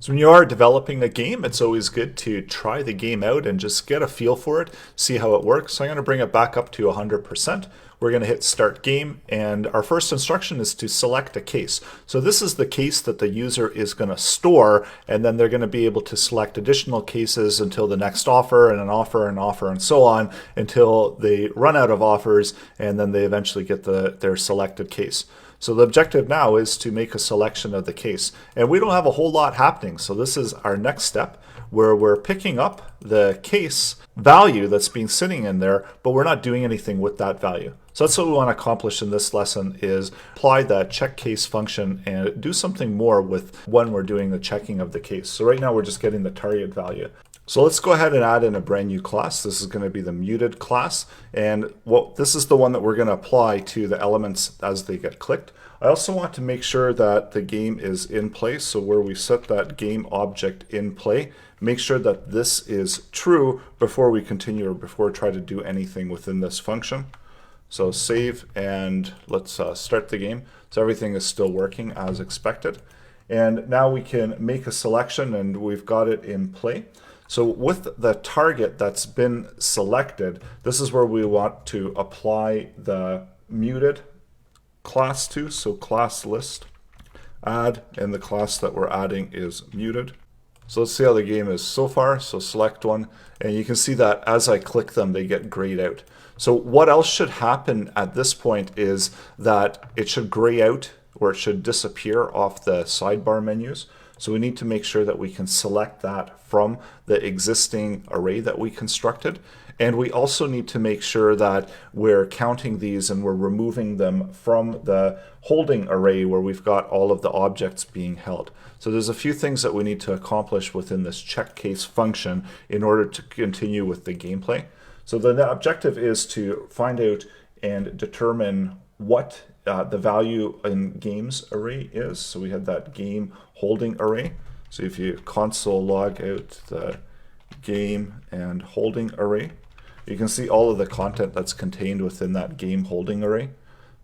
So when you are developing a game, it's always good to try the game out and just get a feel for it, see how it works. So I'm going to bring it back up to 100%. We're going to hit Start Game, and our first instruction is to select a case. So this is the case that the user is going to store, and then they're going to be able to select additional cases until the next offer, and an offer, and offer, and so on, until they run out of offers, and then they eventually get their selected case. So the objective now is to make a selection of the case. And we don't have a whole lot happening. So this is our next step where we're picking up the case value that's been sitting in there, but we're not doing anything with that value. So that's what we want to accomplish in this lesson is apply the check case function and do something more with when we're doing the checking of the case. So right now we're just getting the target value. So let's go ahead and add in a brand new class. This is going to be the muted class, and this is the one that we're going to apply to the elements as they get clicked. I also want to make sure that the game is in place, so where we set that game object in play, make sure that this is true before we continue or before we try to do anything within this function. So save and let's start the game. So everything is still working as expected. And now we can make a selection and we've got it in play. So with the target that's been selected, this is where we want to apply the muted class to. So class list add, and the class that we're adding is muted. So let's see how the game is so far. So select one, and you can see that as I click them, they get grayed out. So what else should happen at this point is that it should gray out, or it should disappear off the sidebar menus. So we need to make sure that we can select that from the existing array that we constructed. And we also need to make sure that we're counting these and we're removing them from the holding array where we've got all of the objects being held. So there's a few things that we need to accomplish within this check case function in order to continue with the gameplay. So the objective is to find out and determine what the value in games array is. So we had that game holding array. So if you console log out the game and holding array, you can see all of the content that's contained within that game holding array.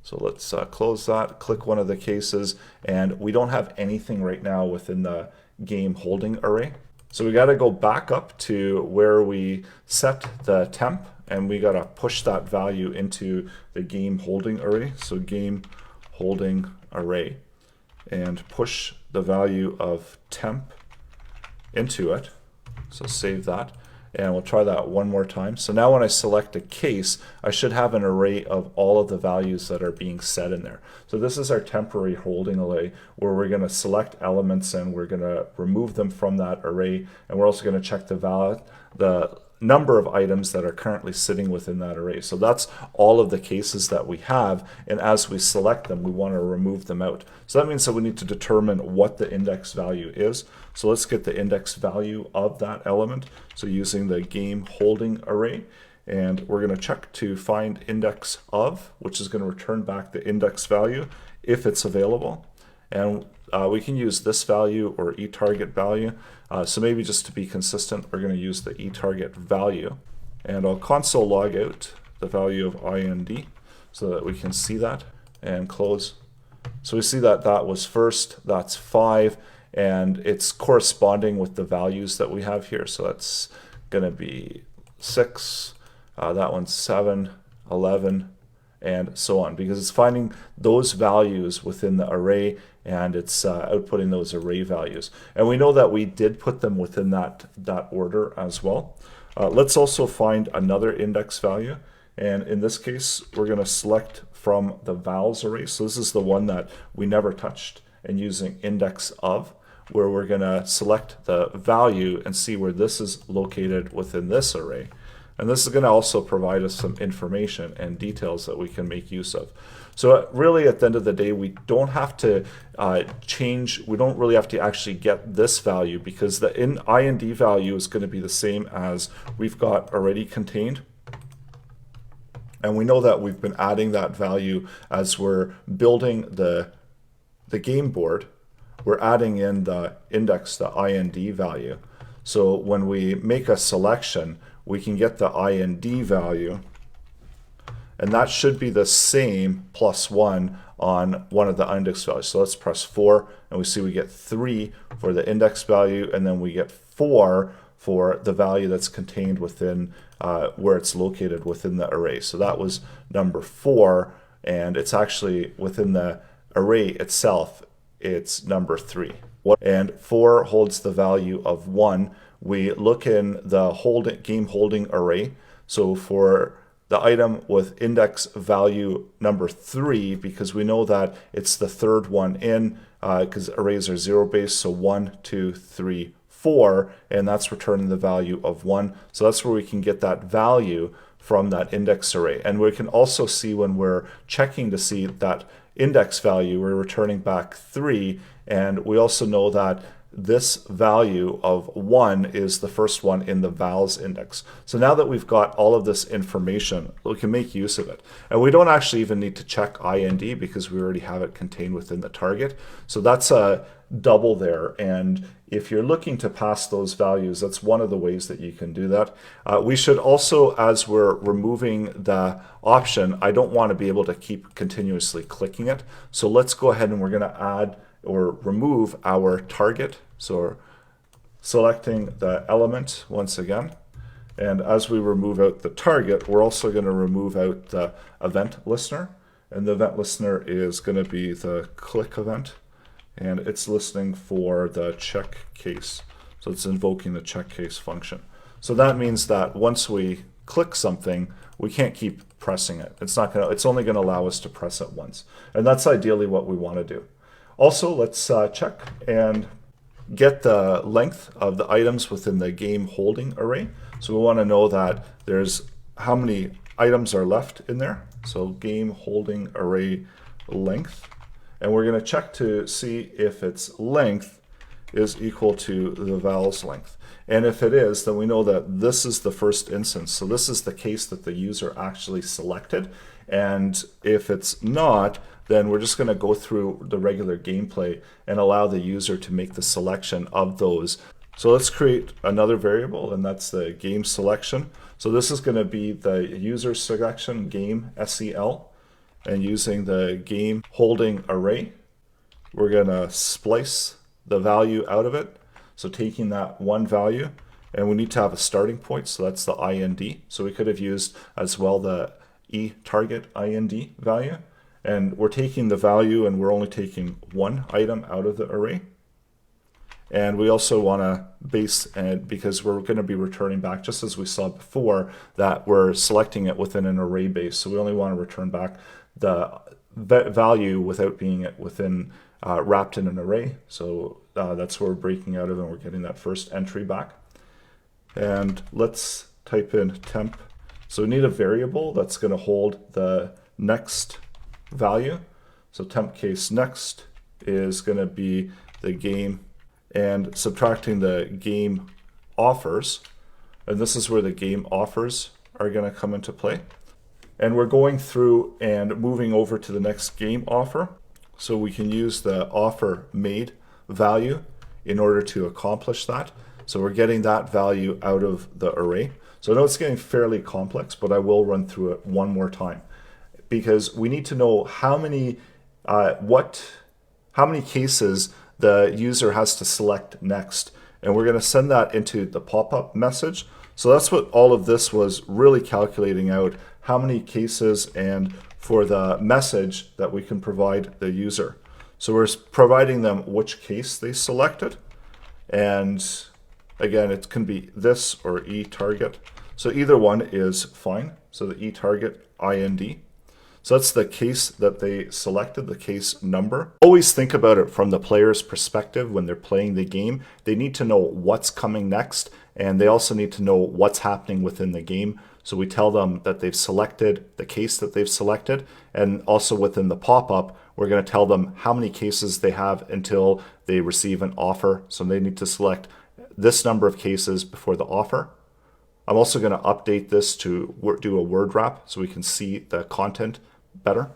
So let's close that, click one of the cases, and we don't have anything right now within the game holding array. So we got to go back up to where we set the temp, and we got to push that value into the game holding array. So game holding array, and push the value of temp into it. So save that, and we'll try that one more time. So now when I select a case, I should have an array of all of the values that are being set in there. So this is our temporary holding array where we're going to select elements and we're going to remove them from that array, and we're also going to check the number of items that are currently sitting within that array. So that's all of the cases that we have, and as we select them, we want to remove them out. So that means that we need to determine what the index value is. So let's get the index value of that element. So using the game holding array, and we're going to check to find index of, which is going to return back the index value if it's available. And we can use this value or eTarget value. So maybe just to be consistent, we're going to use the eTarget value. And I'll console log out the value of IND so that we can see that, and close. So we see that that was first, that's 5, and it's corresponding with the values that we have here. So that's going to be 6, that one's 7, 11, and so on, because it's finding those values within the array and it's outputting those array values. And we know that we did put them within that order as well. Let's also find another index value, and in this case we're going to select from the vals array. So this is the one that we never touched, and using index of, where we're going to select the value and see where this is located within this array. And this is going to also provide us some information and details that we can make use of. So really at the end of the day, we don't have to we don't really have to actually get this value, because the IND value is going to be the same as we've got already contained. And we know that we've been adding that value as we're building the game board. We're adding in the index, the IND value. So when we make a selection, we can get the IND value, and that should be the same +1 on one of the index values. So let's press 4, and we see we get 3 for the index value, and then we get 4 for the value that's contained within where it's located within the array. So that was number 4, and it's actually within the array itself, it's number 3. And 4 holds the value of 1. We look in the game holding array. So for the item with index value number 3, because we know that it's the third one in, because arrays are 0 based, so 1, 2, 3, 4, and that's returning the value of 1. So that's where we can get that value from that index array. And we can also see when we're checking to see that index value, we're returning back 3, and we also know that this value of 1 is the first one in the vals index. So now that we've got all of this information, we can make use of it. And we don't actually even need to check IND because we already have it contained within the target. So that's a double there. And if you're looking to pass those values, that's one of the ways that you can do that. We should also, as we're removing the option, I don't want to be able to keep continuously clicking it. So let's go ahead and we're going to add or remove our target. So selecting the element once again. And as we remove out the target, we're also going to remove out the event listener. And the event listener is going to be the click event. And it's listening for the check case. So it's invoking the check case function. So that means that once we click something, we can't keep pressing it. It's only going to allow us to press it once. And that's ideally what we want to do. Also, let's check and get the length of the items within the game holding array. So we want to know that there's how many items are left in there. So game holding array length. And we're going to check to see if its length is equal to the val's length. And if it is, then we know that this is the first instance. So this is the case that the user actually selected. And if it's not, then we're just going to go through the regular gameplay and allow the user to make the selection of those. So let's create another variable, and that's the game selection. So this is going to be the user selection game SEL. And using the game holding array, we're going to splice the value out of it. So taking that one value, and we need to have a starting point, so that's the IND. So we could have used as well the target IND value. And we're taking the value and we're only taking one item out of the array. And we also want to base, and because we're going to be returning back, just as we saw before, that we're selecting it within an array base. So we only want to return back the value without being within wrapped in an array. So that's where we're breaking out of, and we're getting that first entry back. And let's type in temp. So we need a variable that's going to hold the next value. So temp case next is going to be the game, and subtracting the game offers. And this is where the game offers are going to come into play. And we're going through and moving over to the next game offer. So we can use the offer made value in order to accomplish that. So we're getting that value out of the array. So I know it's getting fairly complex, but I will run through it one more time, because we need to know how many cases the user has to select next. And we're going to send that into the pop-up message. So that's what all of this was really calculating out, how many cases and for the message that we can provide the user. So we're providing them which case they selected. And again, it can be this or target. So either one is fine. So the target IND. So that's the case that they selected, the case number. Always think about it from the player's perspective when they're playing the game. They need to know what's coming next, and they also need to know what's happening within the game. So we tell them that they've selected the case that they've selected, and also within the pop-up, we're going to tell them how many cases they have until they receive an offer. So they need to select this number of cases before the offer. I'm also going to update this to do a word wrap so we can see the content better.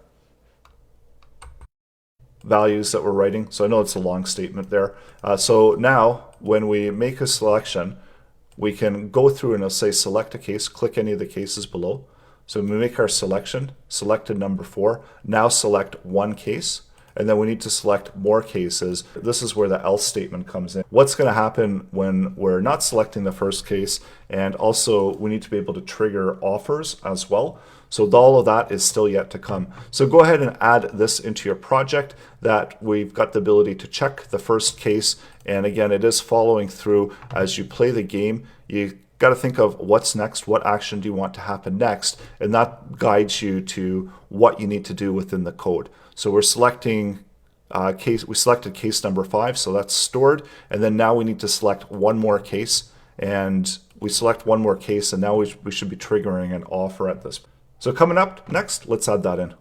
Values that we're writing. So I know it's a long statement there. So now when we make a selection, we can go through and it'll say select a case, click any of the cases below. So when we make our selection, selected number 4, now select one case, and then we need to select more cases. This is where the else statement comes in. What's going to happen when we're not selecting the first case, and also we need to be able to trigger offers as well. So all of that is still yet to come. So go ahead and add this into your project, that we've got the ability to check the first case. And again, it is following through as you play the game. You got to think of what's next, what action do you want to happen next, and that guides you to what you need to do within the code. So we're selecting we selected case number 5, so that's stored, and then now we need to select one more case, and we select one more case, and now we should be triggering an offer at this. So coming up next, let's add that in.